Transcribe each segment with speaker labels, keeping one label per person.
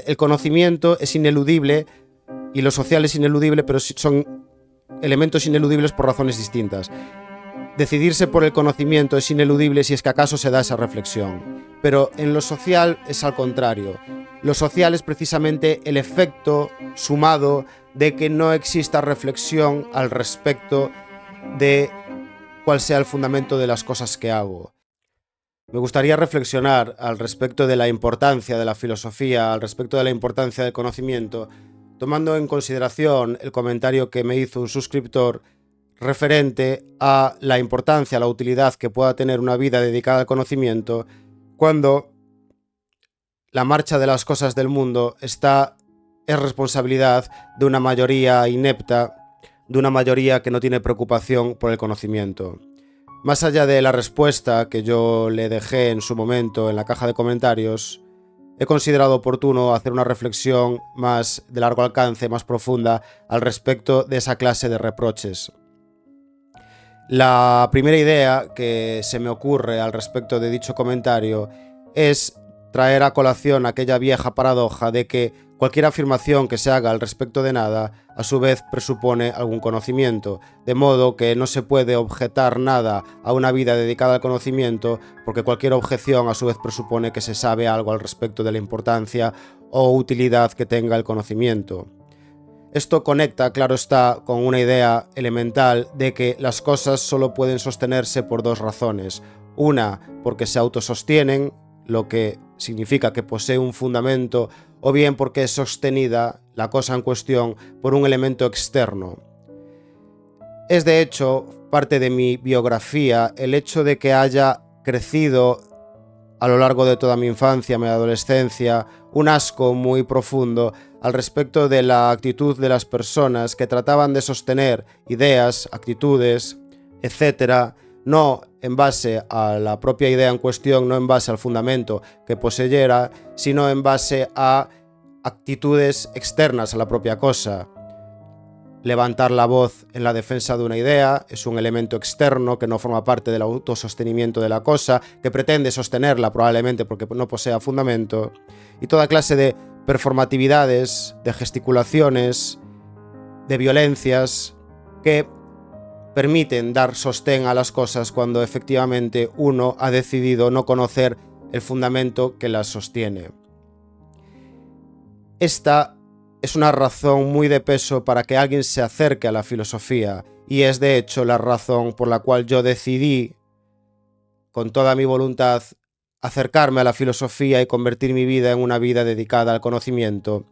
Speaker 1: el conocimiento es ineludible y lo social es ineludible, pero son elementos ineludibles por razones distintas. Decidirse por el conocimiento es ineludible si es que acaso se da esa reflexión. Pero en lo social es al contrario. Lo social es precisamente el efecto sumado de que no exista reflexión al respecto de cuál sea el fundamento de las cosas que hago. Me gustaría reflexionar al respecto de la importancia de la filosofía, al respecto de la importancia del conocimiento, tomando en consideración el comentario que me hizo un suscriptor referente a la importancia, la utilidad que pueda tener una vida dedicada al conocimiento cuando la marcha de las cosas del mundo es responsabilidad de una mayoría inepta, de una mayoría que no tiene preocupación por el conocimiento. Más allá de la respuesta que yo le dejé en su momento en la caja de comentarios, he considerado oportuno hacer una reflexión más de largo alcance, más profunda, al respecto de esa clase de reproches. La primera idea que se me ocurre al respecto de dicho comentario es traer a colación aquella vieja paradoja de que cualquier afirmación que se haga al respecto de nada, a su vez presupone algún conocimiento, de modo que no se puede objetar nada a una vida dedicada al conocimiento, porque cualquier objeción a su vez presupone que se sabe algo al respecto de la importancia o utilidad que tenga el conocimiento. Esto conecta, claro está, con una idea elemental de que las cosas solo pueden sostenerse por dos razones. Una, porque se autosostienen, lo que significa que posee un fundamento, o bien porque es sostenida la cosa en cuestión por un elemento externo. Es de hecho parte de mi biografía el hecho de que haya crecido a lo largo de toda mi infancia, mi adolescencia, un asco muy profundo al respecto de la actitud de las personas que trataban de sostener ideas, actitudes, etc., no en base a la propia idea en cuestión, no en base al fundamento que poseyera, sino en base a actitudes externas a la propia cosa. Levantar la voz en la defensa de una idea es un elemento externo que no forma parte del autosostenimiento de la cosa, que pretende sostenerla probablemente porque no posea fundamento, y toda clase de performatividades, de gesticulaciones, de violencias que permiten dar sostén a las cosas cuando efectivamente uno ha decidido no conocer el fundamento que las sostiene. Esta es una razón muy de peso para que alguien se acerque a la filosofía, y es de hecho la razón por la cual yo decidí, con toda mi voluntad, acercarme a la filosofía y convertir mi vida en una vida dedicada al conocimiento,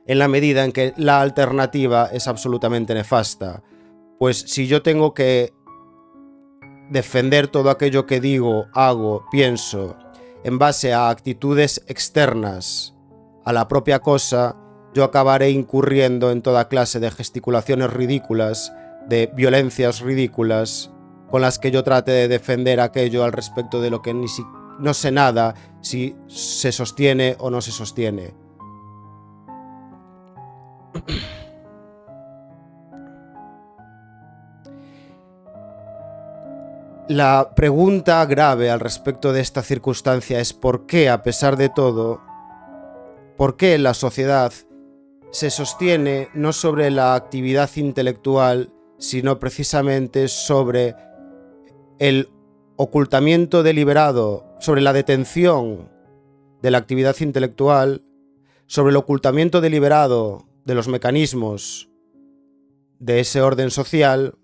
Speaker 1: en la medida en que la alternativa es absolutamente nefasta. Pues si yo tengo que defender todo aquello que digo, hago, pienso, en base a actitudes externas a la propia cosa, yo acabaré incurriendo en toda clase de gesticulaciones ridículas, de violencias ridículas, con las que yo trate de defender aquello al respecto de lo que no sé nada si se sostiene o no se sostiene. La pregunta grave al respecto de esta circunstancia es por qué, a pesar de todo, por qué la sociedad se sostiene no sobre la actividad intelectual, sino precisamente sobre el ocultamiento deliberado, sobre la detención de la actividad intelectual, sobre el ocultamiento deliberado de los mecanismos de ese orden social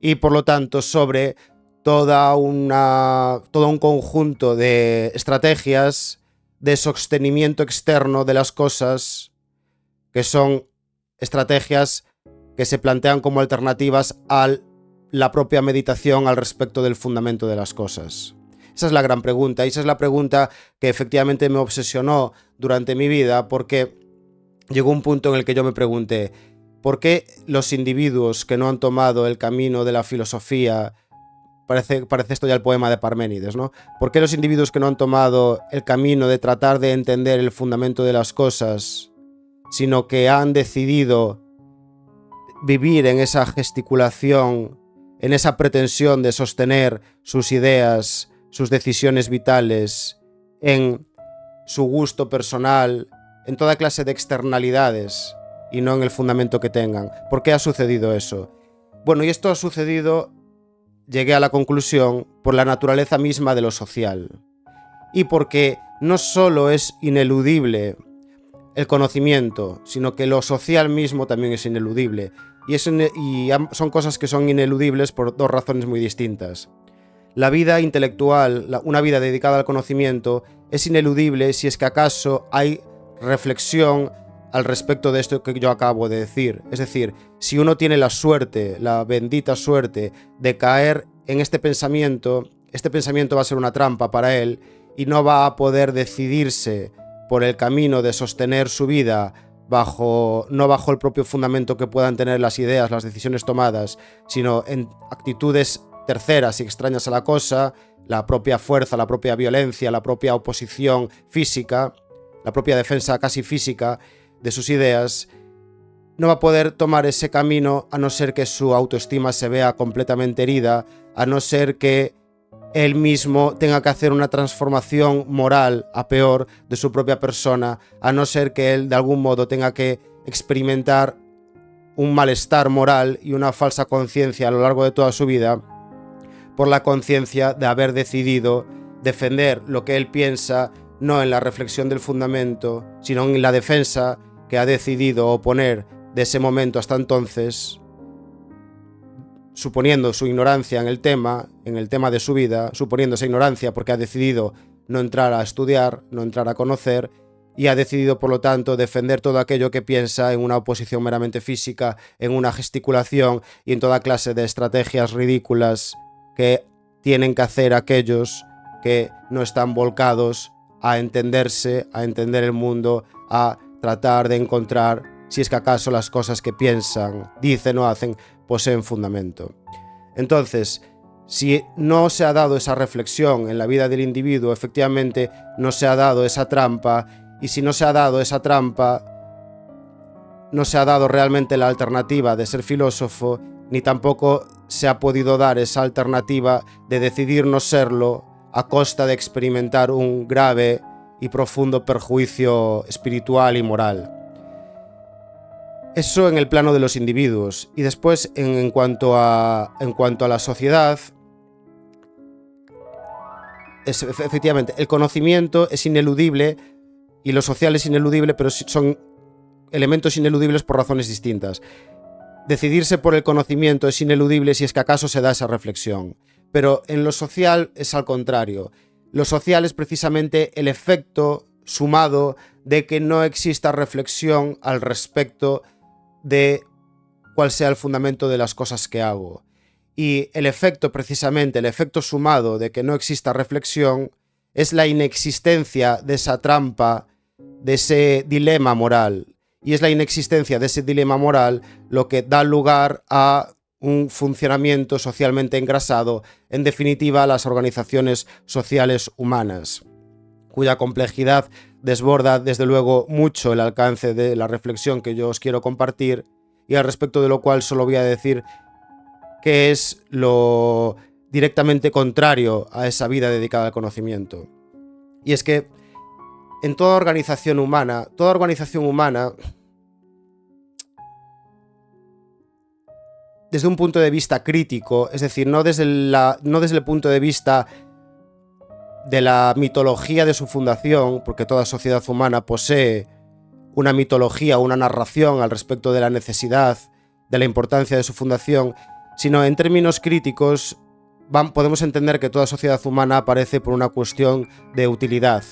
Speaker 1: y, por lo tanto, sobre todo un conjunto de estrategias de sostenimiento externo de las cosas, que son estrategias que se plantean como alternativas a la propia meditación al respecto del fundamento de las cosas. Esa es la gran pregunta, y esa es la pregunta que efectivamente me obsesionó durante mi vida, porque llegó un punto en el que yo me pregunté, ¿por qué los individuos que no han tomado el camino de la filosofía, parece esto ya el poema de Parménides, ¿no? ¿Por qué los individuos que no han tomado el camino de tratar de entender el fundamento de las cosas, sino que han decidido vivir en esa gesticulación, en esa pretensión de sostener sus ideas, sus decisiones vitales, en su gusto personal, en toda clase de externalidades y no en el fundamento que tengan. ¿Por qué ha sucedido eso? Bueno, y esto ha sucedido, llegué a la conclusión, por la naturaleza misma de lo social. Y porque no solo es ineludible el conocimiento, sino que lo social mismo también es ineludible. Y son cosas que son ineludibles por dos razones muy distintas. La vida intelectual, una vida dedicada al conocimiento, es ineludible si es que acaso hay reflexión al respecto de esto que yo acabo de decir. Es decir, si uno tiene la suerte, la bendita suerte, de caer en este pensamiento va a ser una trampa para él y no va a poder decidirse por el camino de sostener su vida no bajo el propio fundamento que puedan tener las ideas, las decisiones tomadas, sino en actitudes terceras y extrañas a la cosa, la propia fuerza, la propia violencia, la propia oposición física, la propia defensa casi física de sus ideas, no va a poder tomar ese camino a no ser que su autoestima se vea completamente herida, a no ser que él mismo tenga que hacer una transformación moral a peor de su propia persona, a no ser que él de algún modo tenga que experimentar un malestar moral y una falsa conciencia a lo largo de toda su vida por la conciencia de haber decidido defender lo que él piensa no en la reflexión del fundamento, sino en la defensa que ha decidido oponer de ese momento hasta entonces, suponiendo su ignorancia en el tema de su vida, suponiendo esa ignorancia porque ha decidido no entrar a estudiar, no entrar a conocer, y ha decidido, por lo tanto, defender todo aquello que piensa en una oposición meramente física, en una gesticulación y en toda clase de estrategias ridículas que tienen que hacer aquellos que no están volcados a entenderse, a entender el mundo, a tratar de encontrar si es que acaso las cosas que piensan, dicen o hacen poseen fundamento. Entonces, si no se ha dado esa reflexión en la vida del individuo, efectivamente no se ha dado esa trampa, y si no se ha dado esa trampa, no se ha dado realmente la alternativa de ser filósofo, ni tampoco se ha podido dar esa alternativa de decidir no serlo a costa de experimentar un grave y profundo perjuicio espiritual y moral. Eso en el plano de los individuos. Y después, en cuanto a la sociedad, efectivamente, el conocimiento es ineludible y lo social es ineludible, pero son elementos ineludibles por razones distintas. Decidirse por el conocimiento es ineludible si es que acaso se da esa reflexión. Pero en lo social es al contrario. Lo social es precisamente el efecto sumado de que no exista reflexión al respecto de cuál sea el fundamento de las cosas que hago. Y el efecto, precisamente, el efecto sumado de que no exista reflexión es la inexistencia de esa trampa, de ese dilema moral. Y es la inexistencia de ese dilema moral lo que da lugar a un funcionamiento socialmente engrasado, en definitiva, a las organizaciones sociales humanas, cuya complejidad desborda desde luego mucho el alcance de la reflexión que yo os quiero compartir, y al respecto de lo cual solo voy a decir que es lo directamente contrario a esa vida dedicada al conocimiento. Y es que en toda organización humana, desde un punto de vista crítico, es decir, no desde el punto de vista de la mitología de su fundación, porque toda sociedad humana posee una mitología, una narración al respecto de la necesidad, de la importancia de su fundación, sino en términos críticos podemos entender que toda sociedad humana aparece por una cuestión de utilidad.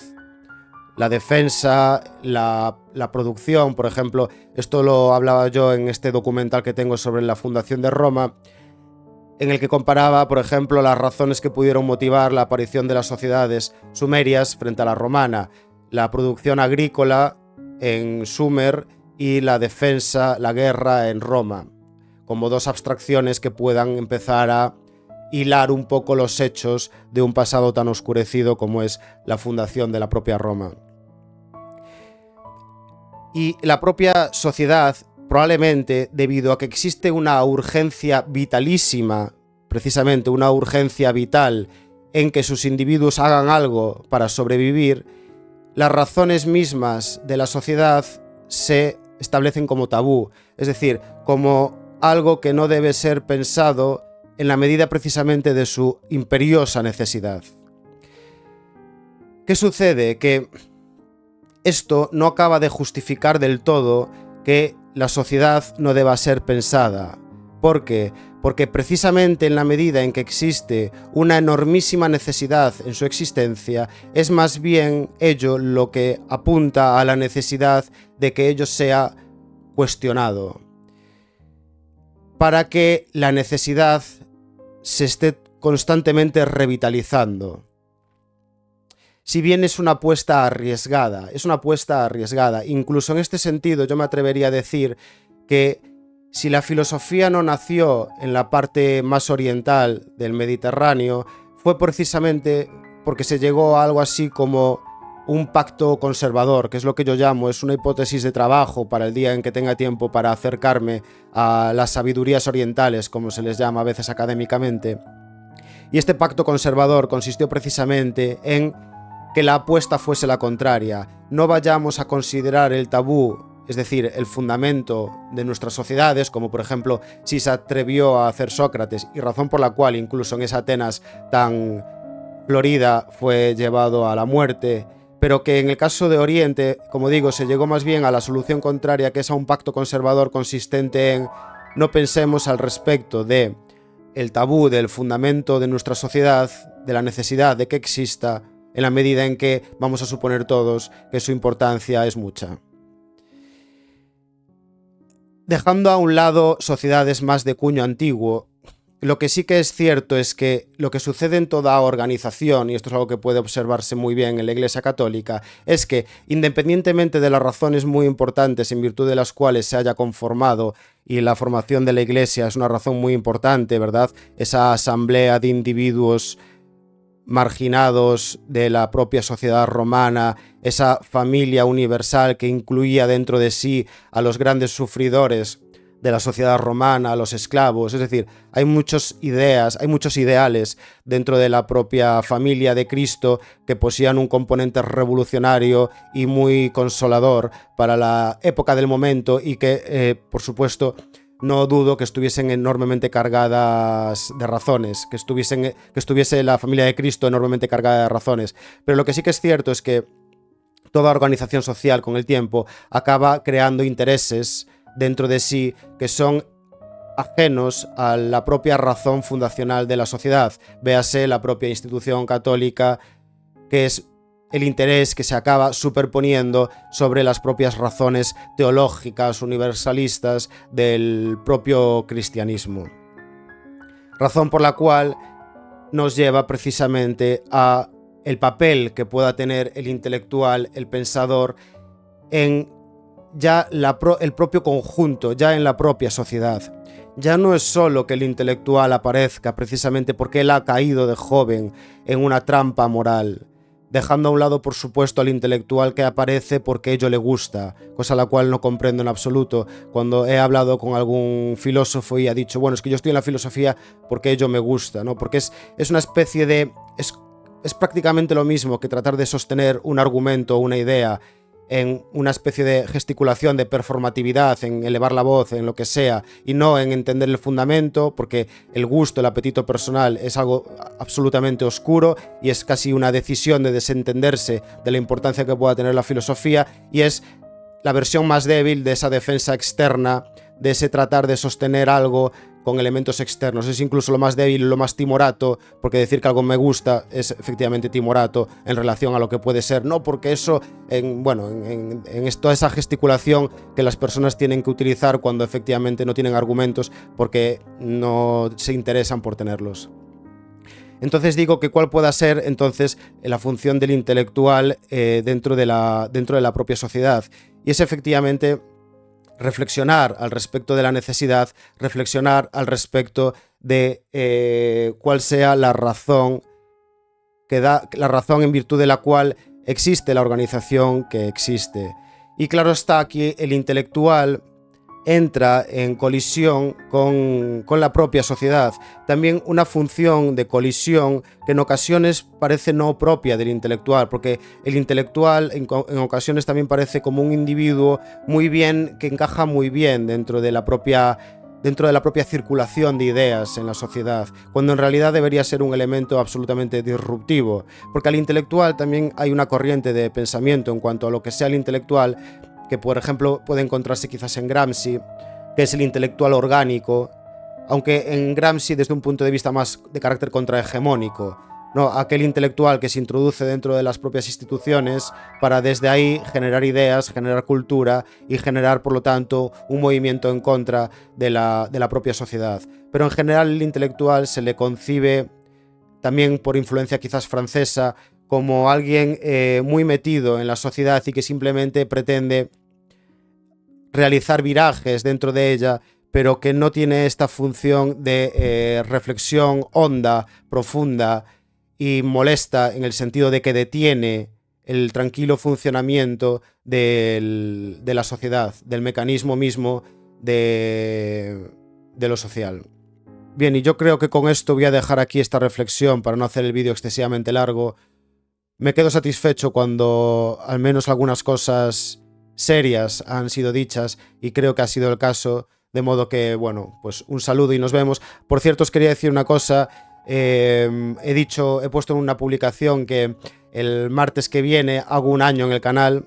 Speaker 1: La defensa, la producción, por ejemplo, esto lo hablaba yo en este documental que tengo sobre la fundación de Roma, en el que comparaba, por ejemplo, las razones que pudieron motivar la aparición de las sociedades sumerias frente a la romana, la producción agrícola en Sumer y la defensa, la guerra en Roma, como dos abstracciones que puedan empezar a hilar un poco los hechos de un pasado tan oscurecido como es la fundación de la propia Roma. Y la propia sociedad, probablemente debido a que existe una urgencia vitalísima, precisamente una urgencia vital en que sus individuos hagan algo para sobrevivir, las razones mismas de la sociedad se establecen como tabú, es decir, como algo que no debe ser pensado en la medida precisamente de su imperiosa necesidad. ¿Qué sucede? Que esto no acaba de justificar del todo que la sociedad no deba ser pensada. ¿Por qué? Porque precisamente en la medida en que existe una enormísima necesidad en su existencia, es más bien ello lo que apunta a la necesidad de que ello sea cuestionado, para que la necesidad se esté constantemente revitalizando. Si bien es una apuesta arriesgada, incluso en este sentido yo me atrevería a decir que si la filosofía no nació en la parte más oriental del Mediterráneo, fue precisamente porque se llegó a algo así como un pacto conservador, que es lo que yo llamo, es una hipótesis de trabajo para el día en que tenga tiempo para acercarme a las sabidurías orientales, como se les llama a veces académicamente. Y este pacto conservador consistió precisamente en que la apuesta fuese la contraria. No vayamos a considerar el tabú, es decir, el fundamento de nuestras sociedades, como por ejemplo si se atrevió a hacer Sócrates, y razón por la cual incluso en esa Atenas tan florida fue llevado a la muerte, pero que en el caso de Oriente, como digo, se llegó más bien a la solución contraria, que es a un pacto conservador consistente en no pensemos al respecto de el tabú del fundamento de nuestra sociedad, de la necesidad de que exista, en la medida en que vamos a suponer todos que su importancia es mucha. Dejando a un lado sociedades más de cuño antiguo, lo que sí que es cierto es que lo que sucede en toda organización, y esto es algo que puede observarse muy bien en la Iglesia Católica, es que independientemente de las razones muy importantes en virtud de las cuales se haya conformado, y la formación de la Iglesia es una razón muy importante, ¿verdad? Esa asamblea de individuos marginados de la propia sociedad romana, esa familia universal que incluía dentro de sí a los grandes sufridores de la sociedad romana, a los esclavos, es decir, hay muchas ideas, hay muchos ideales dentro de la propia familia de Cristo que poseían un componente revolucionario y muy consolador para la época del momento y que, por supuesto, no dudo que estuviesen enormemente cargadas de razones, que estuviese la familia de Cristo enormemente cargada de razones. Pero lo que sí que es cierto es que toda organización social con el tiempo acaba creando intereses dentro de sí que son ajenos a la propia razón fundacional de la sociedad. Véase la propia institución católica, que es el interés que se acaba superponiendo sobre las propias razones teológicas universalistas del propio cristianismo. Razón por la cual nos lleva precisamente a el papel que pueda tener el intelectual, el pensador, en ya el propio conjunto, ya en la propia sociedad. Ya no es solo que el intelectual aparezca precisamente porque él ha caído de joven en una trampa moral, dejando a un lado, por supuesto, al intelectual que aparece porque ello le gusta, cosa la cual no comprendo en absoluto. Cuando he hablado con algún filósofo y ha dicho, bueno, es que yo estoy en la filosofía porque ello me gusta, ¿no? Porque es una especie de... Es prácticamente lo mismo que tratar de sostener un argumento o una idea en una especie de gesticulación, de performatividad, en elevar la voz, en lo que sea, y no en entender el fundamento, porque el gusto, el apetito personal es algo absolutamente oscuro y es casi una decisión de desentenderse de la importancia que pueda tener la filosofía, y es la versión más débil de esa defensa externa, de ese tratar de sostener algo con elementos externos. Es incluso lo más débil, lo más timorato, porque decir que algo me gusta es efectivamente timorato en relación a lo que puede ser, no porque eso, en toda esa gesticulación que las personas tienen que utilizar cuando efectivamente no tienen argumentos porque no se interesan por tenerlos. Entonces digo que cuál pueda ser entonces la función del intelectual dentro de la propia sociedad, y es efectivamente reflexionar al respecto de la necesidad, reflexionar al respecto de cuál sea la razón en virtud de la cual existe la organización que existe. Y claro está, aquí el intelectual entra en colisión con la propia sociedad. También una función de colisión que en ocasiones parece no propia del intelectual, porque el intelectual en ocasiones también parece como un individuo muy bien, que encaja muy bien dentro de la propia circulación de ideas en la sociedad, cuando en realidad debería ser un elemento absolutamente disruptivo, porque al intelectual también hay una corriente de pensamiento en cuanto a lo que sea el intelectual, que por ejemplo puede encontrarse quizás en Gramsci, que es el intelectual orgánico, aunque en Gramsci desde un punto de vista más de carácter contrahegemónico, ¿no? Aquel intelectual que se introduce dentro de las propias instituciones para desde ahí generar ideas, generar cultura y generar, por lo tanto, un movimiento en contra de la propia sociedad. Pero en general el intelectual se le concibe, también por influencia quizás francesa, como alguien muy metido en la sociedad y que simplemente pretende realizar virajes dentro de ella, pero que no tiene esta función de reflexión honda, profunda y molesta, en el sentido de que detiene el tranquilo funcionamiento de la sociedad, del mecanismo mismo de lo social. Bien, y yo creo que con esto voy a dejar aquí esta reflexión para no hacer el vídeo excesivamente largo. Me quedo satisfecho cuando al menos algunas cosas serias han sido dichas, y creo que ha sido el caso, de modo que, bueno, pues un saludo y nos vemos. Por cierto, os quería decir una cosa. He puesto en una publicación que el martes que viene hago un año en el canal,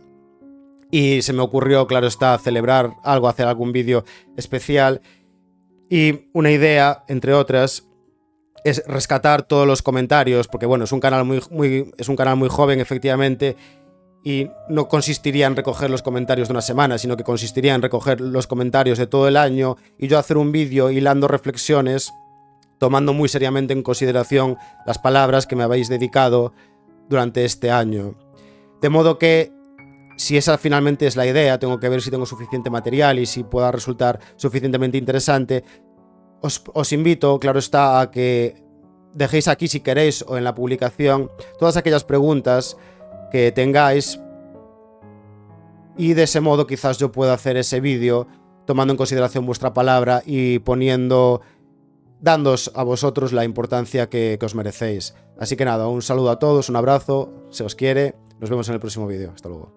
Speaker 1: y se me ocurrió, claro está, celebrar algo, hacer algún vídeo especial, y una idea, entre otras, es rescatar todos los comentarios, porque bueno, es un canal muy joven, efectivamente, y no consistiría en recoger los comentarios de una semana, sino que consistiría en recoger los comentarios de todo el año y yo hacer un vídeo hilando reflexiones, tomando muy seriamente en consideración las palabras que me habéis dedicado durante este año. De modo que, si esa finalmente es la idea, tengo que ver si tengo suficiente material y si pueda resultar suficientemente interesante. Os invito, claro está, a que dejéis aquí, si queréis, o en la publicación, todas aquellas preguntas que tengáis, y de ese modo quizás yo pueda hacer ese vídeo tomando en consideración vuestra palabra y dándoos a vosotros la importancia que os merecéis. Así que nada, un saludo a todos, un abrazo, se os quiere, nos vemos en el próximo vídeo. Hasta luego.